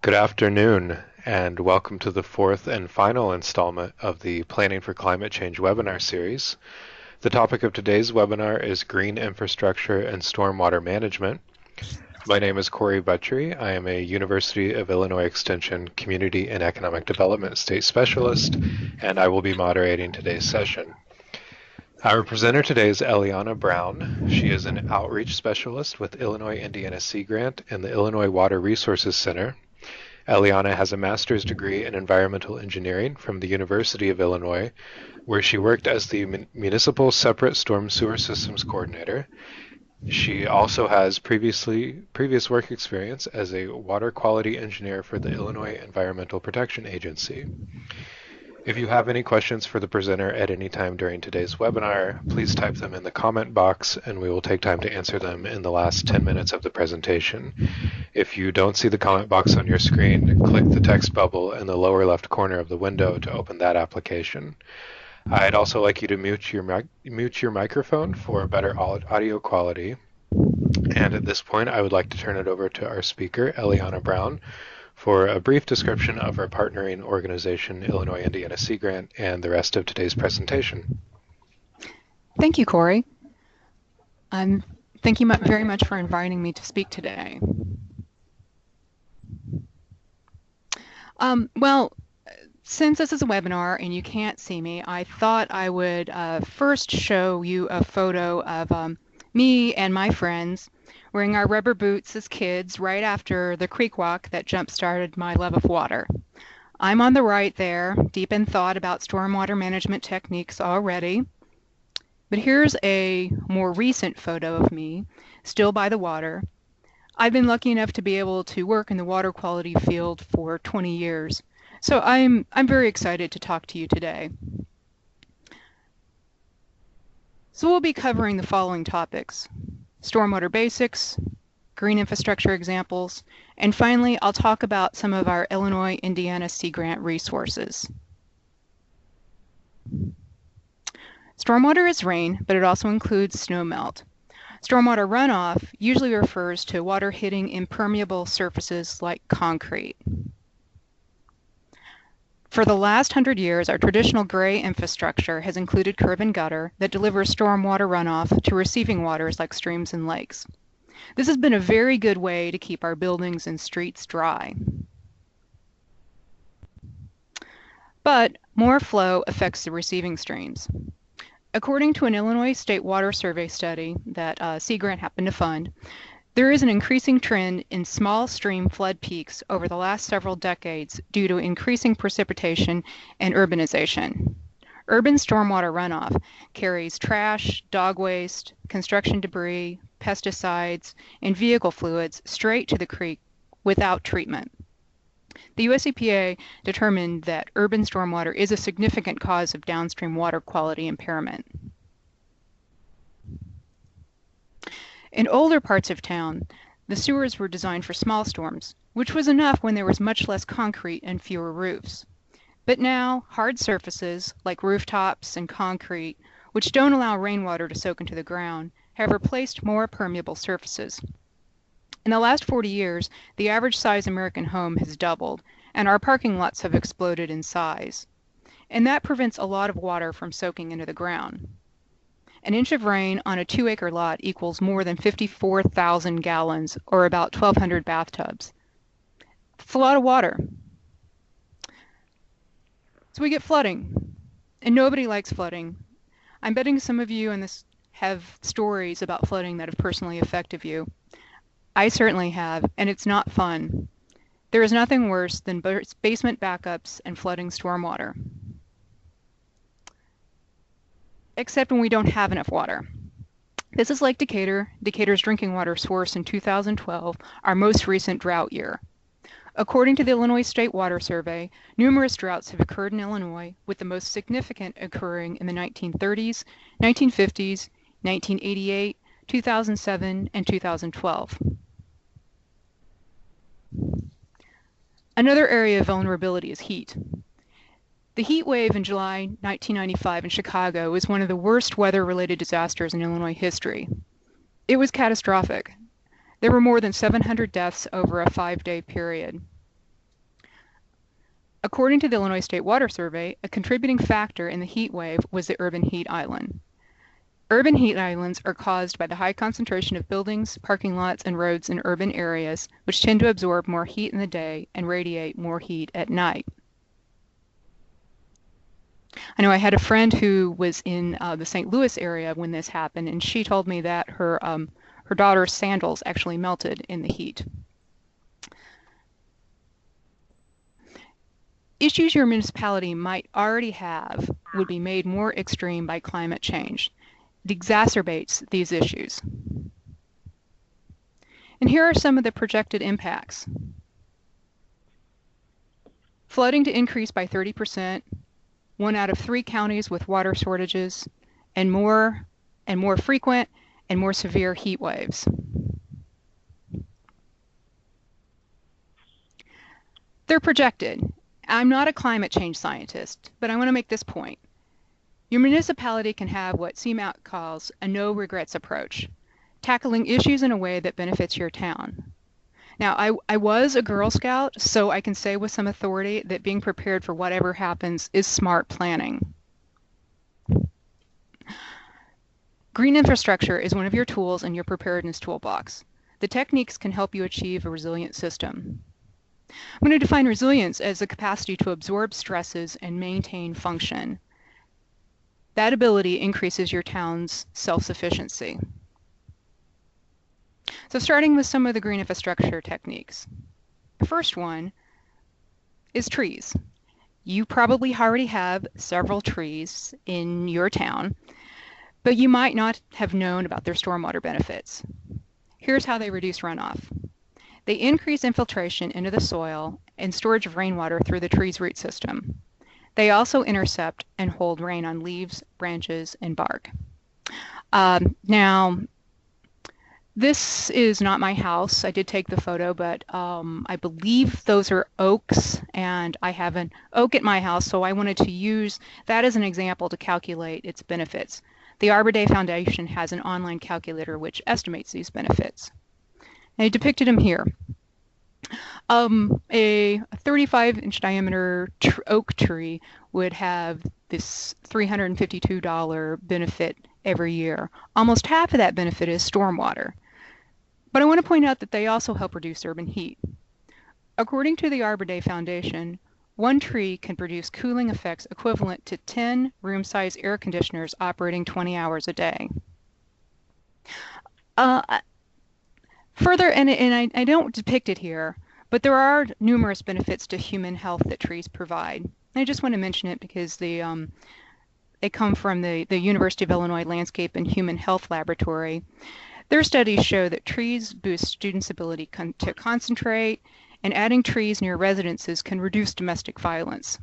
Good afternoon, and welcome to the fourth and final installment of the Planning for Climate Change webinar series. The topic of today's webinar is green infrastructure and stormwater management. My name is Corey Butchery. I am a University of Illinois Extension Community and Economic Development State Specialist, and I will be moderating today's session. Our presenter today is Eliana Brown. She is an outreach specialist with Illinois-Indiana SeaGrant and the Illinois Water Resources Center. Eliana has a master's degree in environmental engineering from the University of Illinois, where she worked as the municipal separate storm sewer systems coordinator. She also has previous work experience as a water quality engineer for the Illinois Environmental Protection Agency. If you have any questions for the presenter at any time during today's webinar, please type them in the comment box and we will take time to answer them in the last 10 minutes of the presentation. If you don't see the comment box on your screen, click the text bubble in the lower left corner of the window to open that application. I'd also like you to mute your microphone for better audio quality. And at this point, I would like to turn it over to our speaker, Eliana Brown, for a brief description of our partnering organization, Illinois-Indiana SeaGrant, and the rest of today's presentation. Thank you, Corey. Thank you very much for inviting me to speak today. Since this is a webinar and you can't see me, I thought I would first show you a photo of me and my friends wearing our rubber boots as kids right after the creek walk that jump-started my love of water. I'm on the right there, deep in thought about stormwater management techniques already. But here's a more recent photo of me, still by the water. I've been lucky enough to be able to work in the water quality field for 20 years. So I'm very excited to talk to you today. So we'll be covering the following topics: stormwater basics, green infrastructure examples, and finally I'll talk about some of our Illinois-Indiana SeaGrant resources. Stormwater is rain, but it also includes snowmelt. Stormwater runoff usually refers to water hitting impermeable surfaces like concrete. For the last 100 years, our traditional gray infrastructure has included curb and gutter that delivers stormwater runoff to receiving waters like streams and lakes. This has been a very good way to keep our buildings and streets dry. But more flow affects the receiving streams. According to an Illinois State Water Survey study that SeaGrant happened to fund, there is an increasing trend in small stream flood peaks over the last several decades due to increasing precipitation and urbanization. Urban stormwater runoff carries trash, dog waste, construction debris, pesticides, and vehicle fluids straight to the creek without treatment. The US EPA determined that urban stormwater is a significant cause of downstream water quality impairment. In older parts of town, the sewers were designed for small storms, which was enough when there was much less concrete and fewer roofs. But now, hard surfaces, like rooftops and concrete, which don't allow rainwater to soak into the ground, have replaced more permeable surfaces. In the last 40 years, the average size American home has doubled, and our parking lots have exploded in size. And that prevents a lot of water from soaking into the ground. An inch of rain on a 2-acre lot equals more than 54,000 gallons, or about 1,200 bathtubs. It's a lot of water. So we get flooding, and nobody likes flooding. I'm betting some of you in this have stories about flooding that have personally affected you. I certainly have, and it's not fun. There is nothing worse than basement backups and flooding stormwater. Except when we don't have enough water. This is Lake Decatur, Decatur's drinking water source in 2012, our most recent drought year. According to the Illinois State Water Survey, numerous droughts have occurred in Illinois, with the most significant occurring in the 1930s, 1950s, 1988, 2007, and 2012. Another area of vulnerability is heat. The heat wave in July 1995 in Chicago was one of the worst weather-related disasters in Illinois history. It was catastrophic. There were more than 700 deaths over a 5-day period. According to the Illinois State Water Survey, a contributing factor in the heat wave was the urban heat island. Urban heat islands are caused by the high concentration of buildings, parking lots, and roads in urban areas, which tend to absorb more heat in the day and radiate more heat at night. I know I had a friend who was in the St. Louis area when this happened, and she told me that her daughter's sandals actually melted in the heat. Issues your municipality might already have would be made more extreme by climate change. It exacerbates these issues. And here are some of the projected impacts. Flooding to increase by 30%, 1 out of 3 counties with water shortages, and more frequent and more severe heat waves. They're projected. I'm not a climate change scientist, but I want to make this point. Your municipality can have what CMAQ calls a no regrets approach, tackling issues in a way that benefits your town. Now, I was a Girl Scout, so I can say with some authority that being prepared for whatever happens is smart planning. Green infrastructure is one of your tools in your preparedness toolbox. The techniques can help you achieve a resilient system. I'm going to define resilience as the capacity to absorb stresses and maintain function. That ability increases your town's self-sufficiency. So starting with some of the green infrastructure techniques. The first one is trees. You probably already have several trees in your town, but you might not have known about their stormwater benefits. Here's how they reduce runoff. They increase infiltration into the soil and storage of rainwater through the tree's root system. They also intercept and hold rain on leaves, branches, and bark. Now, this is not my house. I did take the photo, but I believe those are oaks, and I have an oak at my house, so I wanted to use that as an example to calculate its benefits. The Arbor Day Foundation has an online calculator which estimates these benefits. I depicted them here. A 35-inch diameter oak tree would have this $352 benefit every year. Almost half of that benefit is stormwater. But I want to point out that they also help reduce urban heat. According to the Arbor Day Foundation, one tree can produce cooling effects equivalent to 10 room-size air conditioners operating 20 hours a day. Further, and I don't depict it here, but there are numerous benefits to human health that trees provide. I just want to mention it because they come from the University of Illinois Landscape and Human Health Laboratory. Their studies show that trees boost students' ability to concentrate, and adding trees near residences can reduce domestic violence.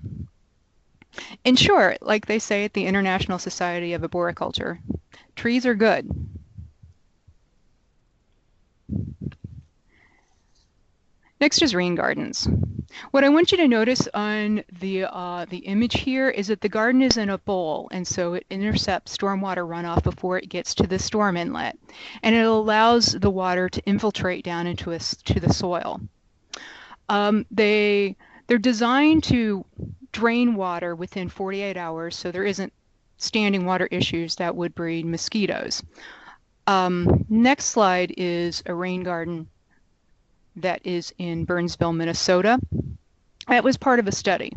In short, like they say at the International Society of Arboriculture, trees are good. Next is rain gardens. What I want you to notice on the image here is that the garden is in a bowl, and so it intercepts stormwater runoff before it gets to the storm inlet, and it allows the water to infiltrate down into the soil. They're designed to drain water within 48 hours, so there isn't standing water issues that would breed mosquitoes. Next slide is a rain garden that is in Burnsville, Minnesota. That was part of a study.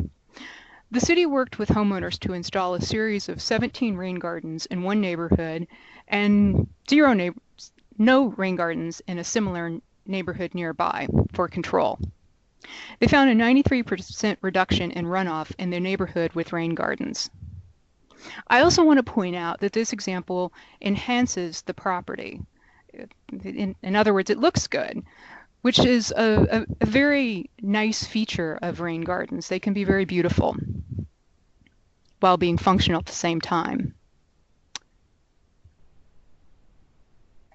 The city worked with homeowners to install a series of 17 rain gardens in one neighborhood and no rain gardens in a similar neighborhood nearby for control. They found a 93% reduction in runoff in their neighborhood with rain gardens. I also want to point out that this example enhances the property. In other words, it looks good, which is a very nice feature of rain gardens. They can be very beautiful while being functional at the same time.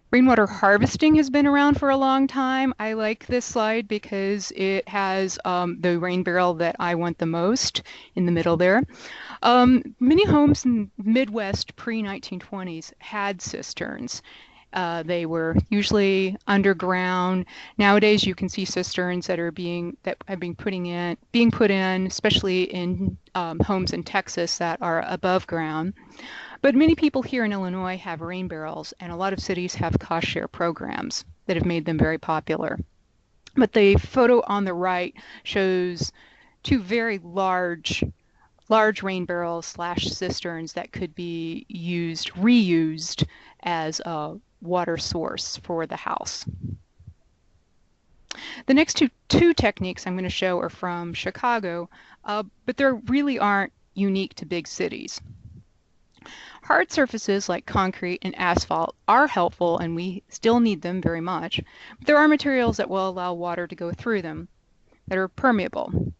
Rainwater harvesting has been around for a long time. I like this slide because it has the rain barrel that I want the most in the middle there. Many homes in the Midwest pre-1920s had cisterns. They were usually underground. Nowadays, you can see cisterns that have been being put in, especially in homes in Texas that are above ground. But many people here in Illinois have rain barrels, and a lot of cities have cost share programs that have made them very popular. But the photo on the right shows two very large rain barrels slash cisterns that could be reused as a water source for the house. The next two techniques I'm going to show are from Chicago, but they really aren't unique to big cities. Hard surfaces like concrete and asphalt are helpful, and we still need them very much. But there are materials that will allow water to go through them that are permeable.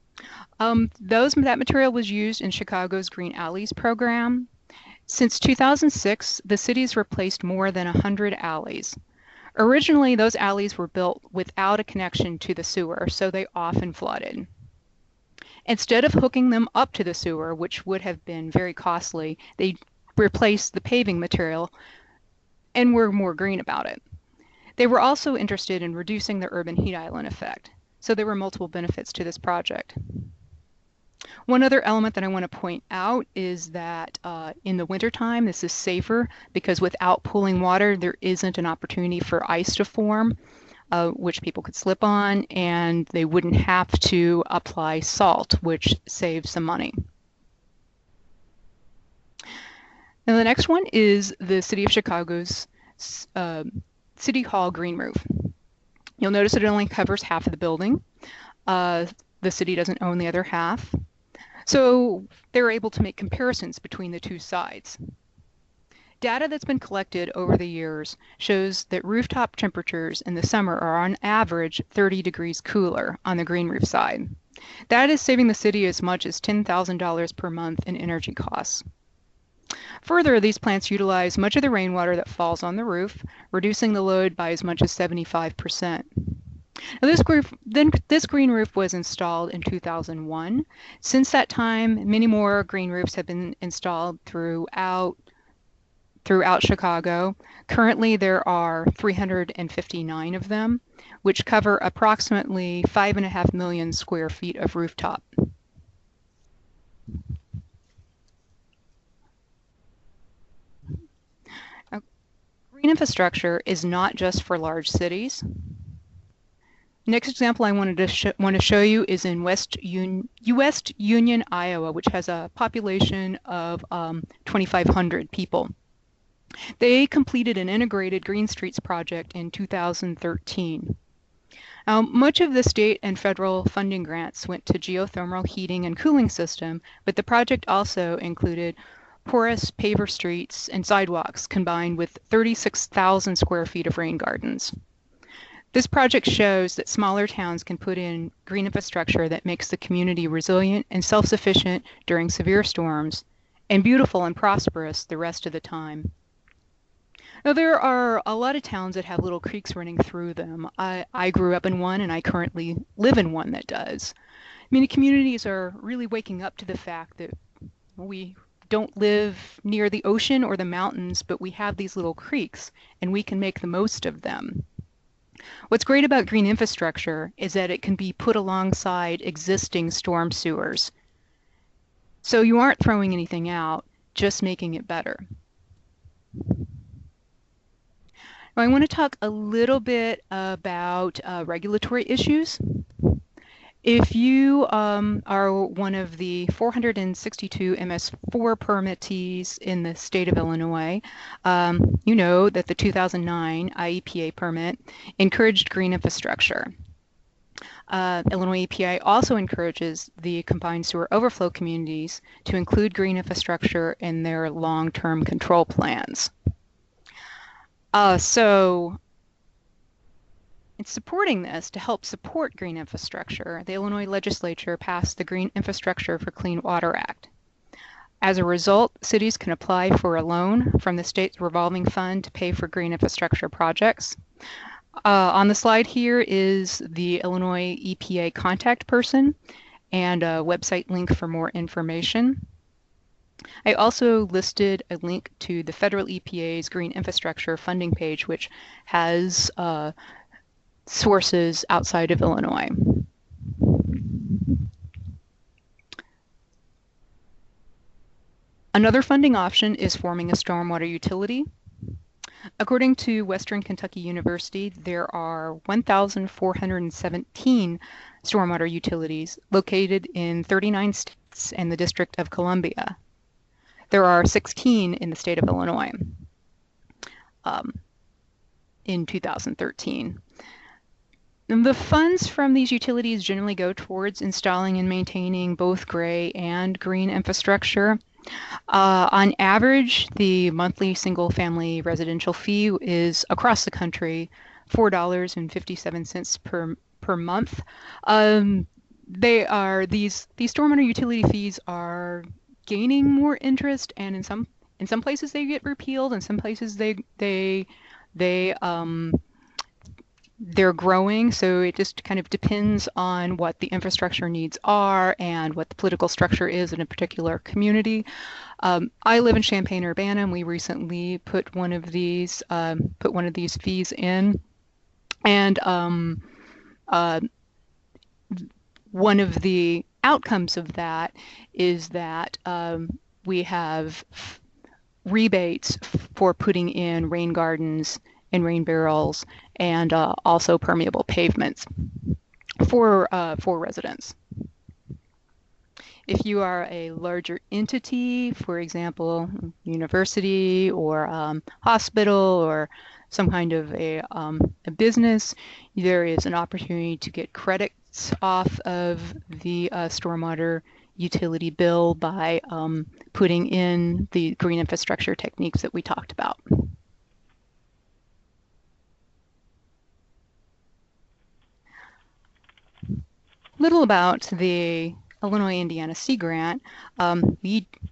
That material was used in Chicago's Green Alleys program. Since 2006, the city's replaced more than 100 alleys. Originally, those alleys were built without a connection to the sewer, so they often flooded. Instead of hooking them up to the sewer, which would have been very costly, they replaced the paving material and were more green about it. They were also interested in reducing the urban heat island effect, so there were multiple benefits to this project. One other element that I want to point out is that in the wintertime, this is safer because without pooling water, there isn't an opportunity for ice to form, which people could slip on, and they wouldn't have to apply salt, which saves some money. Now the next one is the City of Chicago's City Hall green roof. You'll notice that it only covers half of the building. The city doesn't own the other half. So they're able to make comparisons between the two sides. Data that's been collected over the years shows that rooftop temperatures in the summer are on average 30 degrees cooler on the green roof side. That is saving the city as much as $10,000 per month in energy costs. Further, these plants utilize much of the rainwater that falls on the roof, reducing the load by as much as 75%. Now, this green roof was installed in 2001. Since that time, many more green roofs have been installed throughout Chicago. Currently, there are 359 of them, which cover approximately 5.5 million square feet of rooftop. Now, green infrastructure is not just for large cities. Next example I want to show you is in West Union, Iowa, which has a population of 2,500 people. They completed an integrated green streets project in 2013. Much of the state and federal funding grants went to geothermal heating and cooling system, but the project also included porous paver streets and sidewalks combined with 36,000 square feet of rain gardens. This project shows that smaller towns can put in green infrastructure that makes the community resilient and self-sufficient during severe storms, and beautiful and prosperous the rest of the time. Now, there are a lot of towns that have little creeks running through them. I grew up in one, and I currently live in one that does. Many communities are really waking up to the fact that we don't live near the ocean or the mountains, but we have these little creeks, and we can make the most of them. What's great about green infrastructure is that it can be put alongside existing storm sewers. So you aren't throwing anything out, just making it better. Now, I want to talk a little bit about regulatory issues. If you are one of the 462 MS4 permittees in the state of Illinois, you know that the 2009 IEPA permit encouraged green infrastructure. Illinois EPA also encourages the combined sewer overflow communities to include green infrastructure in their long-term control plans. So in supporting this, to help support green infrastructure, the Illinois legislature passed the Green Infrastructure for Clean Water Act. As a result, cities can apply for a loan from the state's revolving fund to pay for green infrastructure projects. On the slide here is the Illinois EPA contact person and a website link for more information. I also listed a link to the federal EPA's Green Infrastructure funding page, which has sources outside of Illinois. Another funding option is forming a stormwater utility. According to Western Kentucky University, there are 1,417 stormwater utilities located in 39 states and the District of Columbia. There are 16 in the state of Illinois in 2013. And the funds from these utilities generally go towards installing and maintaining both gray and green infrastructure. On average, the monthly single-family residential fee is across the country $4.57 per month. These stormwater utility fees are gaining more interest, and in some places they get repealed, in some places they're growing, so it just kind of depends on what the infrastructure needs are and what the political structure is in a particular community. I live in Champaign-Urbana, and we recently put one of these fees in, and one of the outcomes of that is that we have rebates for putting in rain gardens and rain barrels, and also permeable pavements for residents. If you are a larger entity, for example, university or hospital or some kind of a business, there is an opportunity to get credits off of the stormwater utility bill by putting in the green infrastructure techniques that we talked about. Little about the Illinois-Indiana SeaGrant.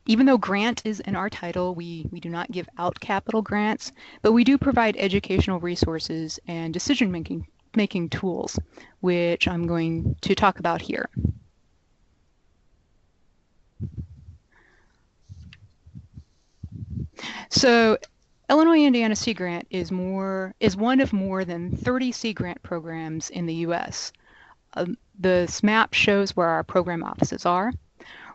Even though grant is in our title, we do not give out capital grants, but we do provide educational resources and decision-making tools, which I'm going to talk about here. So Illinois-Indiana SeaGrant is one of more than 30 SeaGrant programs in the U.S. This map shows where our program offices are.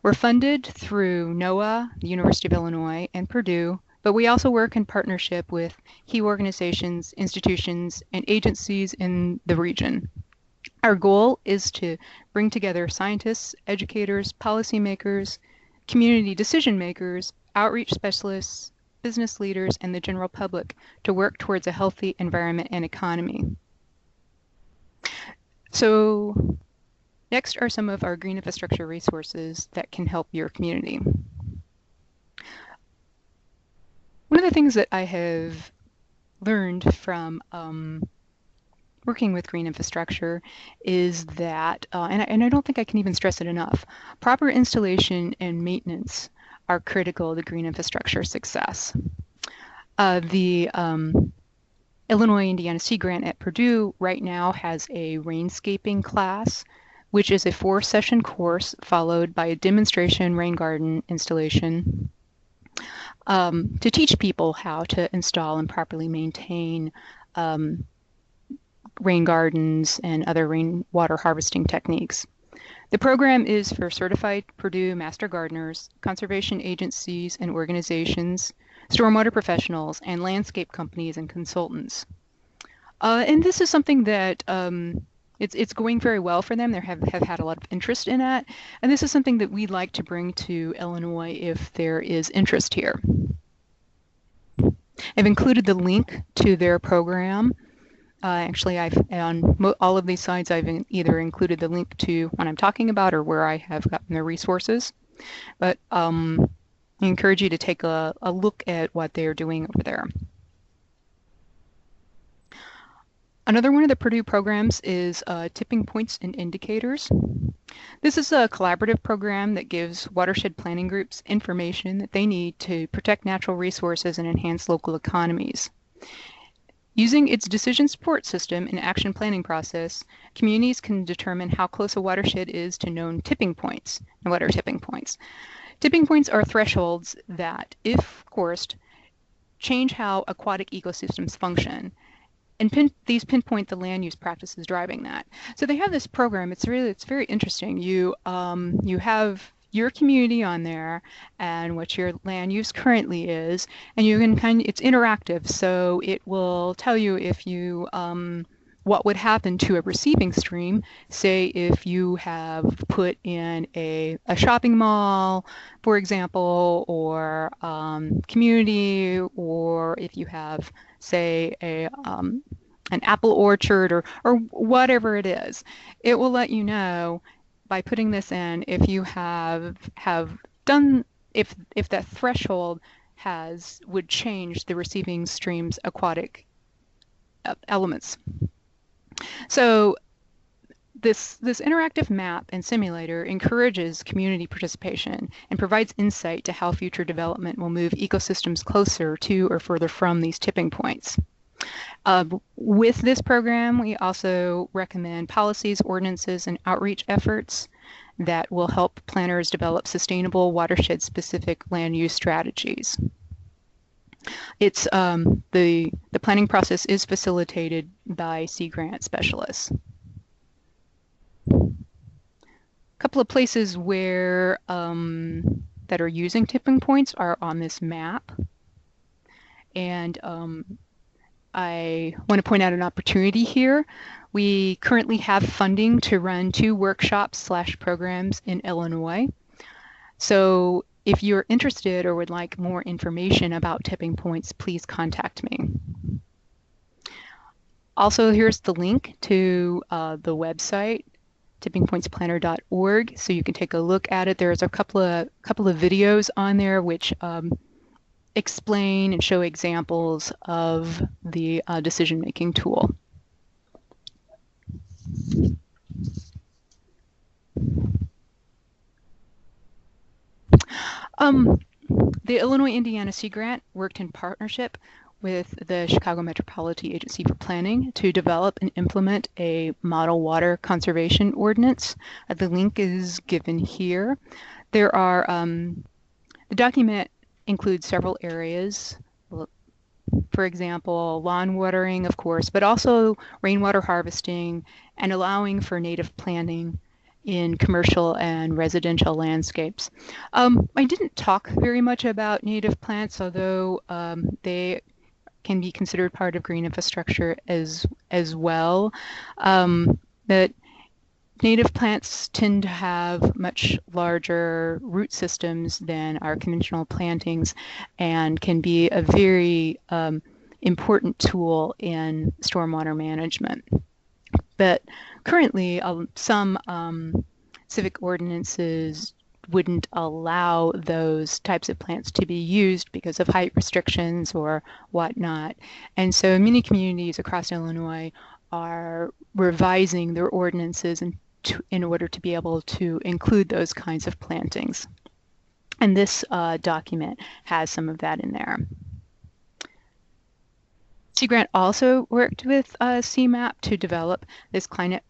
We're funded through NOAA, the University of Illinois, and Purdue, but we also work in partnership with key organizations, institutions, and agencies in the region. Our goal is to bring together scientists, educators, policymakers, community decision makers, outreach specialists, business leaders, and the general public to work towards a healthy environment and economy. So next are some of our green infrastructure resources that can help your community. One of the things that I have learned from working with green infrastructure is that, and I don't think I can even stress it enough, proper installation and maintenance are critical to green infrastructure success. The Illinois-Indiana SeaGrant at Purdue right now has a Rainscaping class, which is a 4-session course followed by a demonstration rain garden installation to teach people how to install and properly maintain rain gardens and other rainwater harvesting techniques. The program is for certified Purdue master gardeners, conservation agencies and organizations, stormwater professionals, and landscape companies and consultants. And this is something that it's going very well for them. They have had a lot of interest in it. And this is something that we'd like to bring to Illinois if there is interest here. I've included the link to their program. Actually, on all of these slides, I've either included the link to what I'm talking about or where I have gotten their resources. But I encourage you to take a look at what they're doing over there. Another one of the Purdue programs is Tipping Points and Indicators. This is a collaborative program that gives watershed planning groups information that they need to protect natural resources and enhance local economies. Using its decision support system and action planning process, communities can determine how close a watershed is to known tipping points. And what are tipping points? Tipping points are thresholds that, if coursed, change how aquatic ecosystems function. And these pinpoint the land use practices driving that. So they have this program. It's very interesting. You have your community on there and what your land use currently is, and you can it's interactive. So it will tell you if you what would happen to a receiving stream, say if you have put in a shopping mall, for example, or community, or if you have, say, an apple orchard or whatever it is. It will let you know by putting this in if you have done, if that threshold would change the receiving stream's aquatic elements. So this interactive map and simulator encourages community participation and provides insight to how future development will move ecosystems closer to or further from these tipping points. With this program, we also recommend policies, ordinances, and outreach efforts that will help planners develop sustainable watershed-specific land use strategies. It's the planning process is facilitated by SeaGrant specialists. A couple of places where that are using tipping points are on this map, and I want to point out an opportunity here. We currently have funding to run 2 workshops/programs in Illinois. So if you're interested or would like more information about tipping points, please contact me. Also, here's the link to the website, tippingpointsplanner.org, so you can take a look at it. There's a couple of videos on there which explain and show examples of the decision-making tool. The Illinois-Indiana SeaGrant worked in partnership with the Chicago Metropolitan Agency for Planning to develop and implement a model water conservation ordinance. The link is given here. There are, the document includes several areas, for example, lawn watering, of course, but also rainwater harvesting and allowing for native planting in commercial and residential landscapes. I didn't talk very much about native plants, although they can be considered part of green infrastructure as well. But native plants tend to have much larger root systems than our conventional plantings and can be a very important tool in stormwater management. But currently, some civic ordinances wouldn't allow those types of plants to be used because of height restrictions or whatnot. And so many communities across Illinois are revising their ordinances in order to be able to include those kinds of plantings. And this document has some of that in there. SeaGrant also worked with CMAP to develop this climate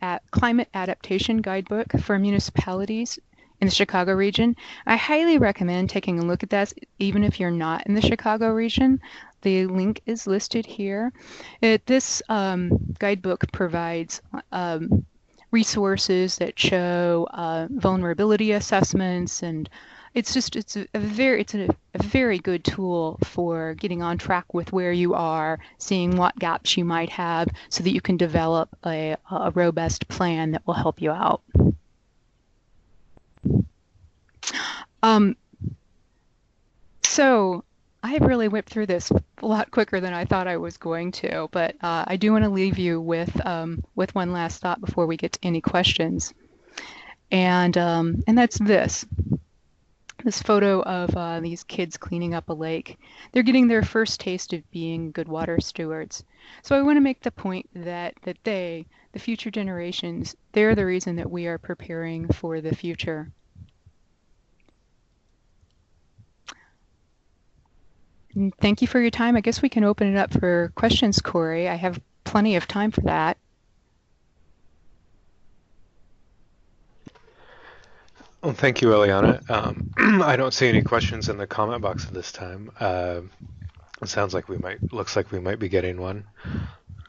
adaptation guidebook for municipalities in the Chicago region. I highly recommend taking a look at that, even if you're not in the Chicago region. The link is listed here. This guidebook provides resources that show vulnerability assessments, and it's a very good tool for getting on track with where you are, seeing what gaps you might have, so that you can develop a robust plan that will help you out. So I have really whipped through this a lot quicker than I thought I was going to, but I do want to leave you with one last thought before we get to any questions, and that's this photo of these kids cleaning up a lake. They're getting their first taste of being good water stewards. So I want to make the point that the future generations, they're the reason that we are preparing for the future. And thank you for your time. I guess we can open it up for questions, Corey. I have plenty of time for that. Well, thank you, Eliana. I don't see any questions in the comment box at this time. It sounds like looks like we might be getting one.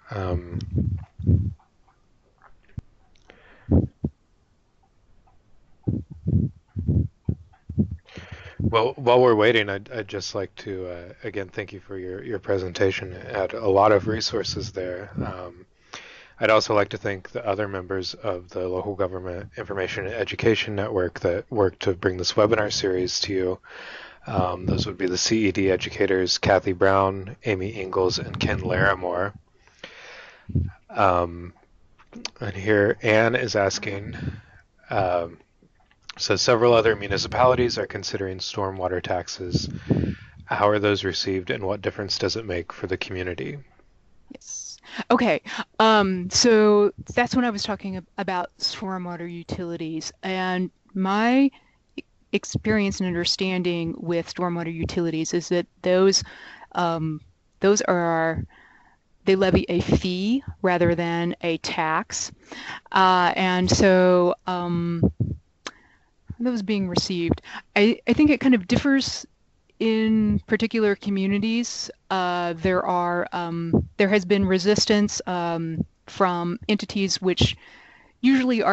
Um, well, while we're waiting, I'd just like to again thank you for your presentation. It had a lot of resources there. I'd also like to thank the other members of the Local Government Information and Education Network that worked to bring this webinar series to you. Those would be the CED educators, Kathy Brown, Amy Ingalls, and Ken Larimore. And here Anne is asking, so several other municipalities are considering stormwater taxes. How are those received and what difference does it make for the community? Yes. Okay. So that's when I was talking about stormwater utilities, and my experience and understanding with stormwater utilities is that those are they levy a fee rather than a tax, and so those being received, I think it kind of differs in particular communities. There has been resistance from entities which usually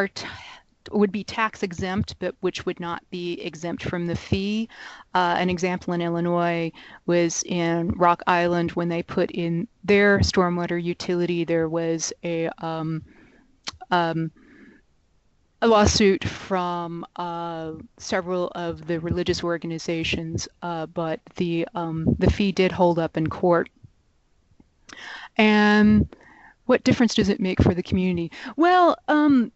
would be tax exempt, but which would not be exempt from the fee. An example in Illinois was in Rock Island when they put in their stormwater utility. There was a lawsuit from several of the religious organizations, but the fee did hold up in court. And what difference does it make for the community? Well, most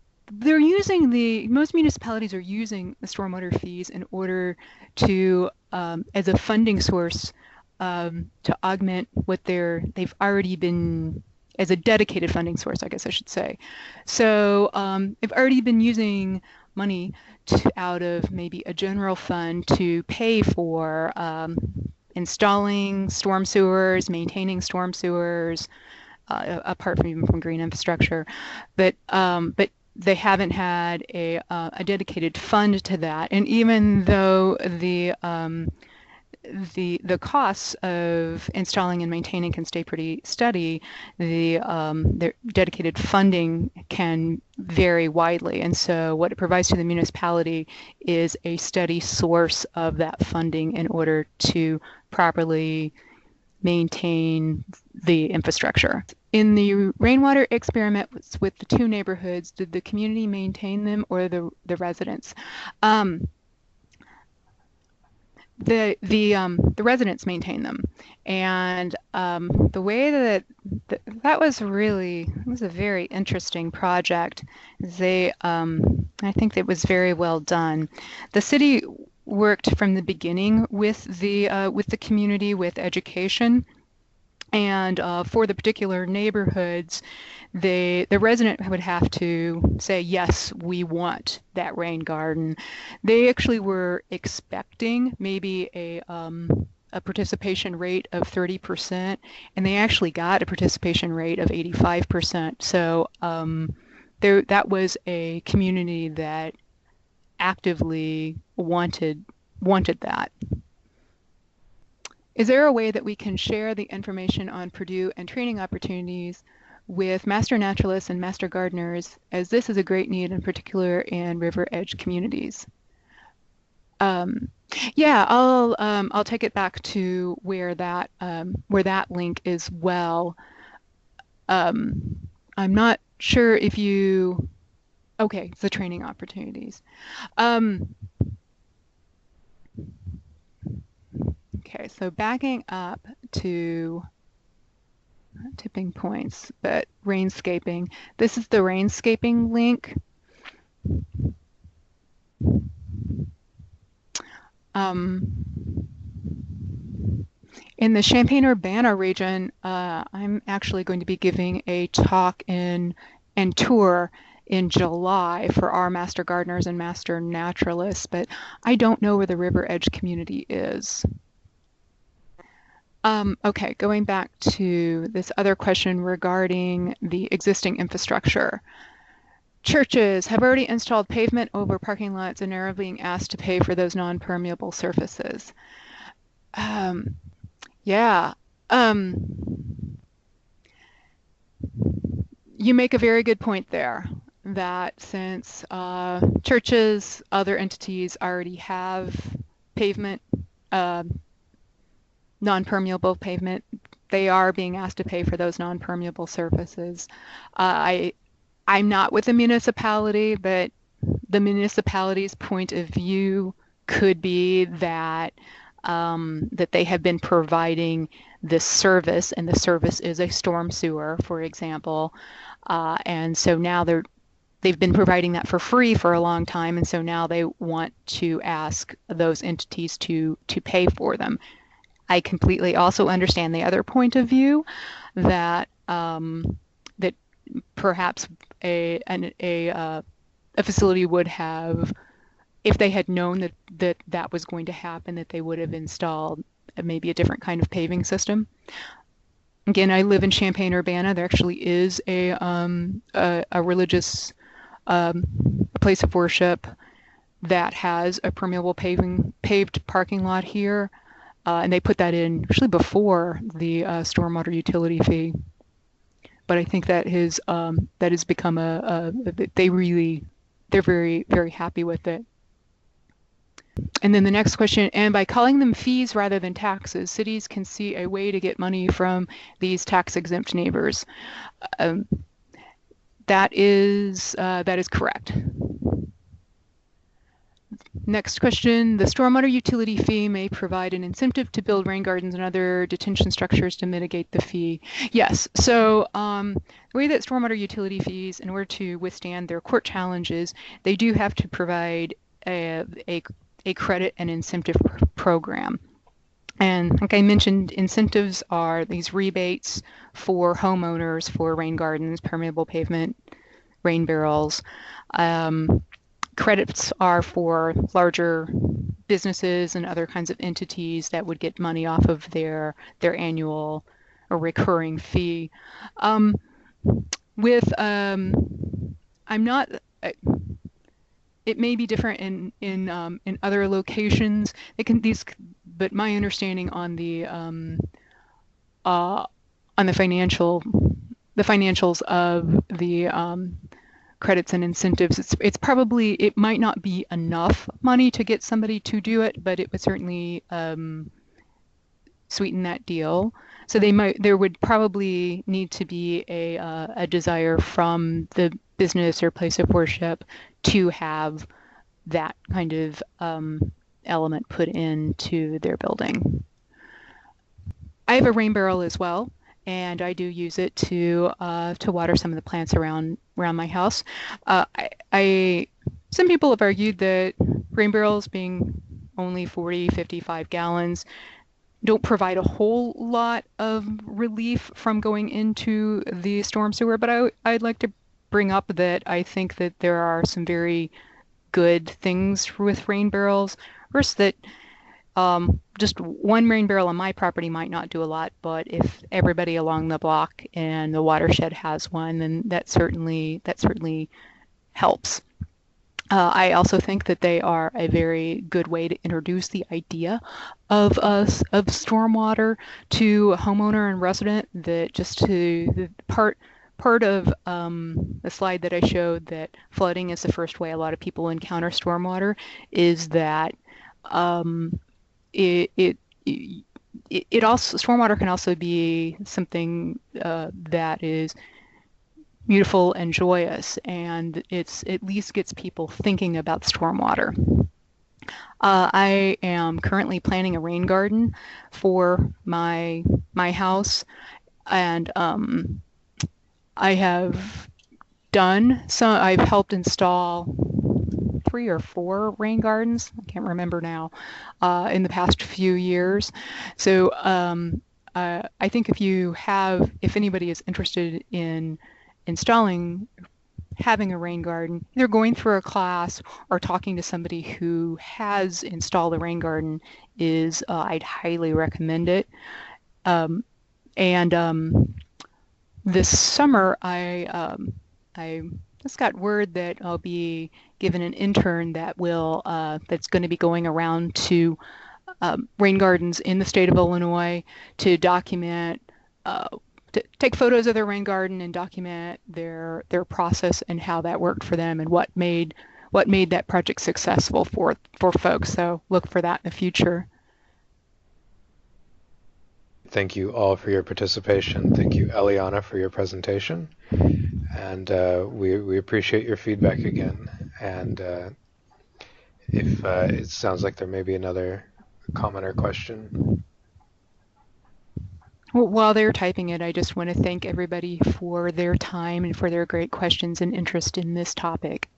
municipalities are using the stormwater fees in order to, as a funding source, to augment what they've already been, as a dedicated funding source, I guess I should say. So they've already been using money out of maybe a general fund to pay for installing storm sewers, maintaining storm sewers, apart from even from green infrastructure, but they haven't had a dedicated fund to that. And even though the costs of installing and maintaining can stay pretty steady, the dedicated funding can vary widely. And so what it provides to the municipality is a steady source of that funding in order to properly maintain the infrastructure. In the rainwater experiment with the two neighborhoods, did the community maintain them or the residents? The residents maintain them, and the way that was it was a very interesting project. I think it was very well done. The city worked from the beginning with the community with education, and for the particular neighborhoods, the resident would have to say, yes, we want that rain garden. They actually were expecting maybe a participation rate of 30%, and they actually got a participation rate of 85%. So that was a community that actively wanted that. Is there a way that we can share the information on Purdue and training opportunities with master naturalists and master gardeners, as this is a great need in particular in river edge communities? Yeah, I'll take it back to where that link is well. I'm not sure if you. Okay, it's the training opportunities. Okay, so backing up to tipping points, but Rainscaping. This is the Rainscaping link. In the Champaign-Urbana region, I'm actually going to be giving a talk and tour in July for our master gardeners and master naturalists, but I don't know where the river edge community is. Okay, going back to this other question regarding the existing infrastructure. Churches have already installed pavement over parking lots and are being asked to pay for those non-permeable surfaces. Yeah. You make a very good point there that since churches, other entities already have pavement, uh, non-permeable pavement, they are being asked to pay for those non-permeable surfaces. I'm not with the municipality, but the municipality's point of view could be that that they have been providing this service, and the service is a storm sewer, for example, and so now they've been providing that for free for a long time, and so now they want to ask those entities to pay for them. I completely also understand the other point of view that that perhaps a facility would have, if they had known that was going to happen, that they would have installed maybe a different kind of paving system. Again, I live in Champaign-Urbana. There actually is a religious place of worship that has a permeable paved parking lot here, and they put that in actually before the stormwater utility fee. But I think that has become they're very, very happy with it. And then the next question, and by calling them fees rather than taxes, cities can see a way to get money from these tax-exempt neighbors. That is correct. Next question, the stormwater utility fee may provide an incentive to build rain gardens and other detention structures to mitigate the fee. Yes, so the way that stormwater utility fees, in order to withstand their court challenges, they do have to provide a credit and incentive program. And like I mentioned, incentives are these rebates for homeowners for rain gardens, permeable pavement, rain barrels. Credits are for larger businesses and other kinds of entities that would get money off of their annual or recurring fee. I'm not. It may be different in other locations. But my understanding on the financials of the credits and incentives, it might not be enough money to get somebody to do it, but it would certainly sweeten that deal. So there would probably need to be a desire from the business or place of worship to have that kind of element put into their building. I have a rain barrel as well, and I do use it to water some of the plants around my house. Some people have argued that rain barrels, being only 40, 55 gallons, don't provide a whole lot of relief from going into the storm sewer, but I'd like to bring up that I think that there are some very good things with rain barrels. First, that just one rain barrel on my property might not do a lot, but if everybody along the block and the watershed has one, then that certainly helps. I also think that they are a very good way to introduce the idea of stormwater to a homeowner and resident. That just to the part of the slide that I showed, that flooding is the first way a lot of people encounter stormwater, is that stormwater can also be something that is beautiful and joyous, and it's at least gets people thinking about stormwater. I am currently planting a rain garden for my house, and I've helped install 3 or 4 rain gardens, I can't remember now, in the past few years. So I think if anybody is interested in having a rain garden, either going through a class or talking to somebody who has installed a rain garden, I'd highly recommend it. And this summer I Just got word that I'll be given an intern that will that's going to be going around to rain gardens in the state of Illinois to document, to take photos of their rain garden and document their process and how that worked for them and what made that project successful for folks. So look for that in the future. Thank you all for your participation. Thank you, Eliana, for your presentation. And we appreciate your feedback again. And if it sounds like there may be another comment or question. Well, while they're typing it, I just want to thank everybody for their time and for their great questions and interest in this topic.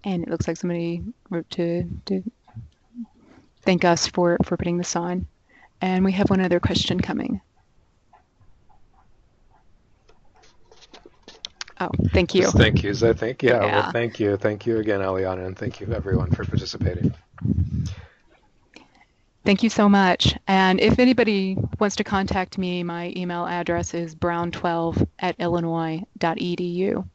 And it looks like somebody wrote to thank us for putting this on. And we have one other question coming. Oh, thank you. Just thank yous, I think. Yeah, well, thank you. Thank you again, Eliana, and thank you everyone for participating. Thank you so much. And if anybody wants to contact me, my email address is brown12@illinois.edu.